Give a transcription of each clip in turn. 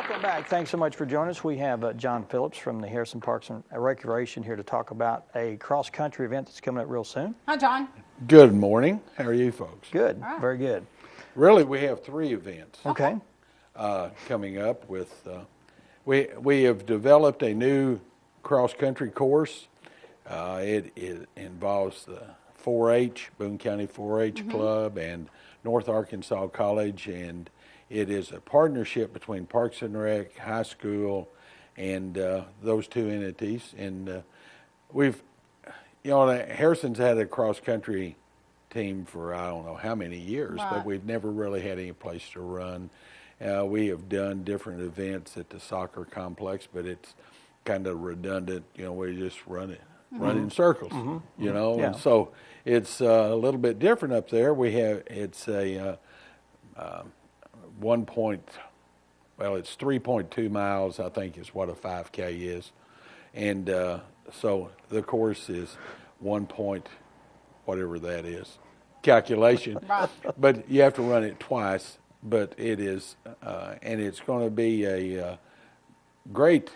Welcome back. Thanks so much for joining us. We have John Phillips from the Harrison Parks and Recreation here to talk about a cross-country event that's coming up real soon. Hi, John. Good morning. How are you folks? Good. Right. Very good. Really, we have 3 events Okay. coming up. We have developed a new cross-country course. It involves the 4-H, Boone County 4-H Club, and North Arkansas College, and it is a partnership between Parks and Rec, high school, and those 2 entities. And Harrison's had a cross-country team for I don't know how many years, but we've never really had any place to run. We have done different events at the soccer complex, but it's kind of redundant. We just run in circles, and so it's a little bit different up there. It's a 3.2 miles, I think is what a 5K is. And so the course is 1 point, whatever that is, calculation. But you have to run it twice. But it is, and it's going to be a great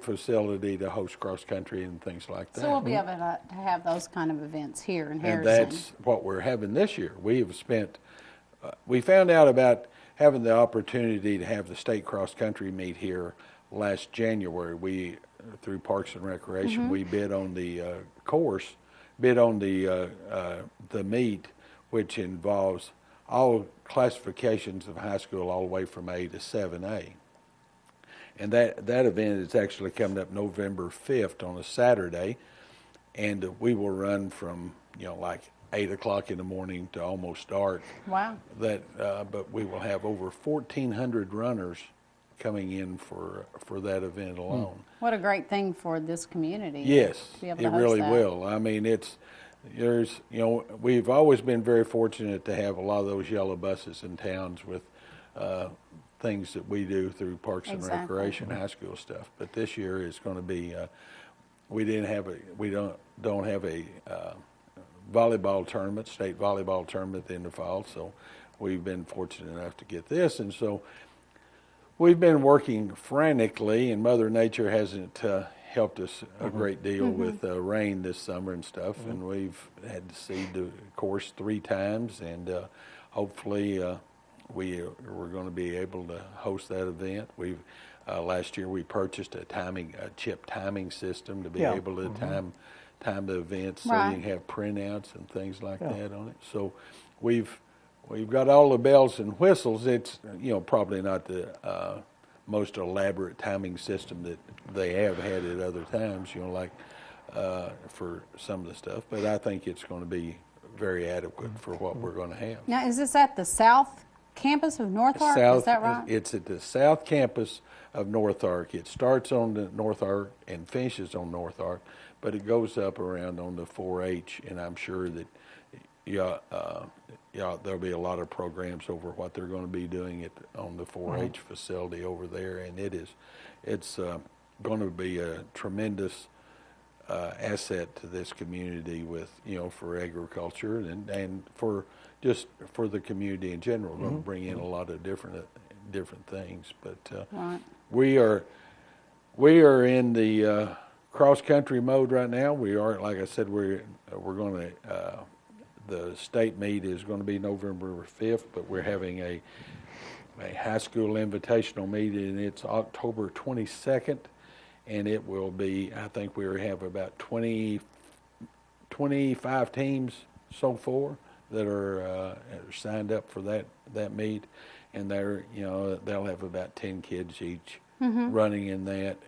facility to host cross country and things like that. So we'll be able to have those kind of events here in Harrison. And that's what we're having this year. We found out about having the opportunity to have the state cross country meet here last January. Through Parks and Recreation, we bid on the the meet, which involves all classifications of high school all the way from A to 7A. And that event is actually coming up November 5th on a Saturday, and we will run from like 8 o'clock in the morning to almost dark. Wow. But we will have over 1,400 runners coming in for that event alone. What a great thing for this community. Yes, to be able it to host really that. will. I mean, we've always been very fortunate to have a lot of those yellow buses in towns with things that we do through Parks and Recreation, high school stuff. But this year is going to be we don't have a volleyball tournament, state volleyball tournament in the fall. So we've been fortunate enough to get this, and so we've been working frantically, and Mother Nature hasn't helped us a great deal with rain this summer and stuff, and we've had to seed the course 3 times, and hopefully we're going to be able to host that event. Last year we purchased a chip timing system to be able to time the events so you can have printouts and things like that on it. So we've got all the bells and whistles. It's probably not the most elaborate timing system that they have had at other times, for some of the stuff. But I think it's going to be very adequate for what we're going to have. Now, is this at the South Campus of North Ark? Is that right? It's at the South Campus of North Ark. It starts on the North Ark and finishes on North Ark, but it goes up around on the 4-H, and I'm sure that there'll be a lot of programs over what they're going to be doing on the 4-H facility over there, and it's going to be a tremendous asset to this community for agriculture and for the community in general. We're going to bring in a lot of different things, but we are in the cross country mode right now. We are, like I said, we're going to. The state meet is going to be November 5th, but we're having a high school invitational meet, and it's October 22nd, and it will be, I think we have about 25 teams so far that are signed up for that meet, and they'll have about 10 kids each running in that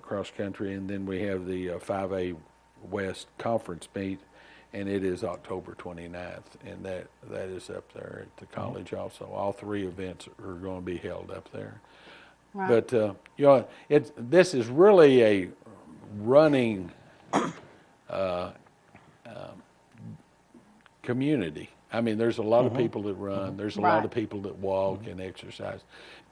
cross country, and then we have the 5A West Conference meet, and it is October 29th, and that is up there at the college also. All 3 events are going to be held up there. Right. But this is really a running community. I mean, there's a lot of people that run. There's a lot of people that walk and exercise,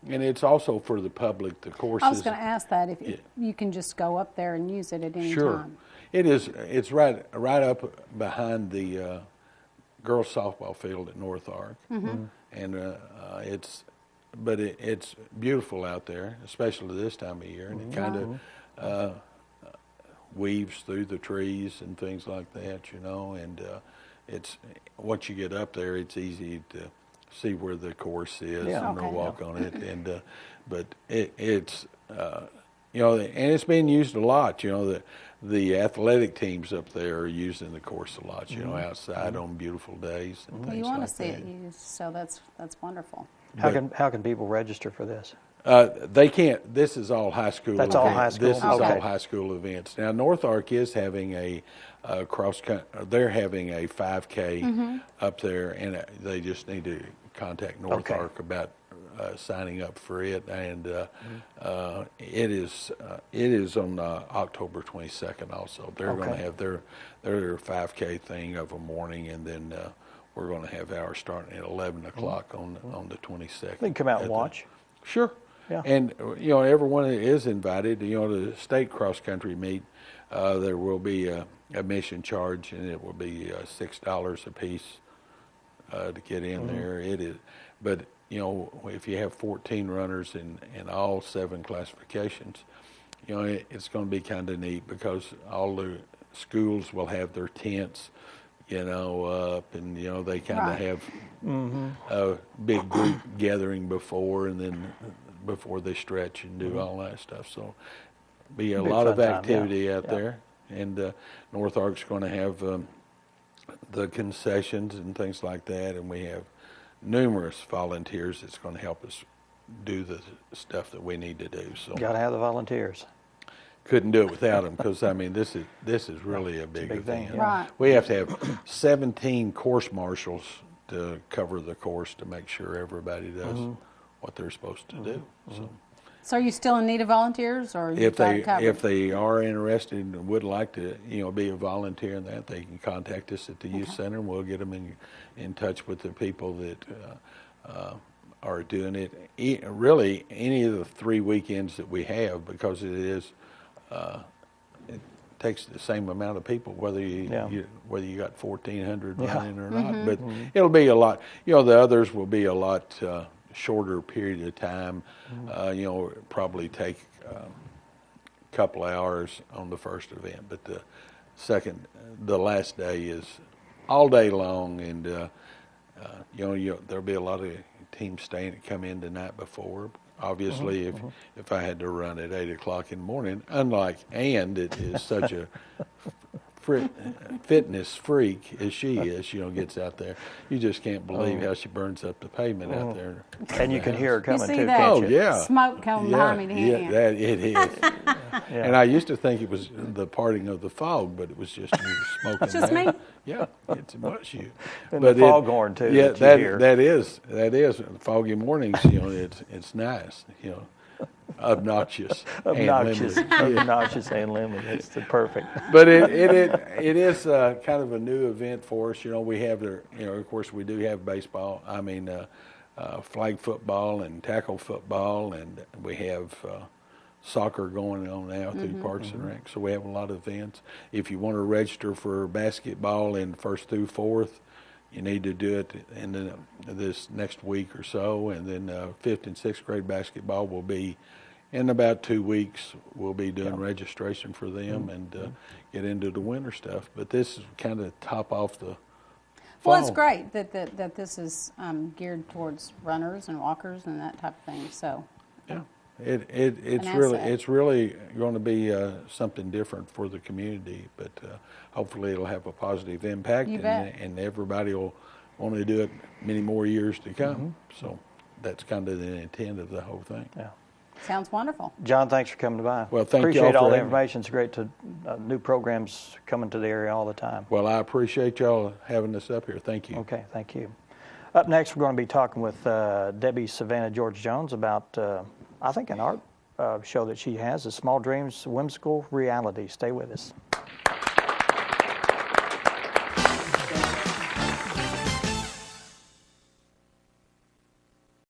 and it's also for the public. The courses. I was going to ask that if you can just go up there and use it at any time. It is. It's right up behind the girls softball field at North Ark, and it's beautiful out there, especially this time of year, and it kind of weaves through the trees and things like that, you know. And it's once you get up there, it's easy to see where the course is and to walk on it. And but it's you know, and it's being used a lot. You know, the athletic teams up there are using the course a lot. You know, outside on beautiful days and things you want like to see that. it used, so that's wonderful. How can people register for this? They can't. This is all high school. That's events. all high school? This is Okay. all high school events. Now North Ark is having a cross. They're having a 5K up there, and they just need to contact North Ark about signing up for it. And it is on October 22nd. Also, they're going to have their 5K thing of a morning, and then we're going to have ours starting at 11 o'clock on the 22nd. They can come out and watch. Sure. Yeah. And, you know, everyone is invited. You know, the state cross-country meet, there will be a admission charge, and it will be $6 a piece to get in there. It is, but, you know, if you have 14 runners in all 7 classifications, you know, it's going to be kind of neat because all the schools will have their tents, you know, up, and, you know, they kind of have a big group gathering before, and then before they stretch and do all that stuff. So be a lot of activity out there. And North Ark's going to have the concessions and things like that, and we have numerous volunteers that's going to help us do the stuff that we need to do. So Got to have the volunteers. couldn't do it without them, because I mean this is really a big thing, event. Right. We have to have 17 course marshals to cover the course to make sure everybody does what they're supposed to do. So are you still in need of volunteers, or you If got it covered? they are interested and would like to, you know, be a volunteer in that, they can contact us at the youth center, and we'll get them in touch with the people that are doing it. Really, any of the 3 weekends that we have, because it takes the same amount of people, whether you got 1,400 running or not. But it'll be a lot. You know, the others will be a lot shorter period of time. You know, probably take a couple hours on the first event, but the last day is all day long, and you know, there'll be a lot of teams come in the night before. Obviously, if I had to run at 8 o'clock in the morning, unlike Ann, that is such a fitness freak as she is, you know, gets out there. You just can't believe how she burns up the pavement out there. And you can hear her coming see too, that? can't Oh, you? yeah. Smoke coming behind me, yeah, yeah. that it is. And I used to think it was the parting of the fog, but it was just you smoking. Just me? Yeah, it was you. And the foghorn too. Yeah, that you hear. that is foggy mornings. You know, it's nice. You know, obnoxious, Obnoxious, and limited. Yeah. obnoxious and limited. It's perfect. But it is kind of a new event for us. You know, we have you know, of course, we do have baseball. I mean, flag football and tackle football, and we have soccer going on now through Parks and Rec. So we have a lot of events. If you want to register for basketball in 1st through 4th, you need to do it in this next week or so, and then 5th and 6th grade basketball will be in about 2 weeks. We'll be doing registration for them and get into the winter stuff. But this is kind of top off the fall. Well, it's great that this is geared towards runners and walkers and that type of thing. So Yeah. An It's really going to be something different for the community, but hopefully it'll have a positive impact, You bet. and everybody will want to do it many more years to come. So that's kind of the intent of the whole thing. Yeah. sounds wonderful. John, thanks for coming by. Well, thank y'all Appreciate for all the having me. information. It's great to new programs coming to the area all the time. Well, I appreciate y'all having us up here. Thank you. Okay, thank you. Up next, we're going to be talking with Debbie Savannah George-Jones about, I think, an art show that she has, a Small Dreams Whimsical Reality. Stay with us.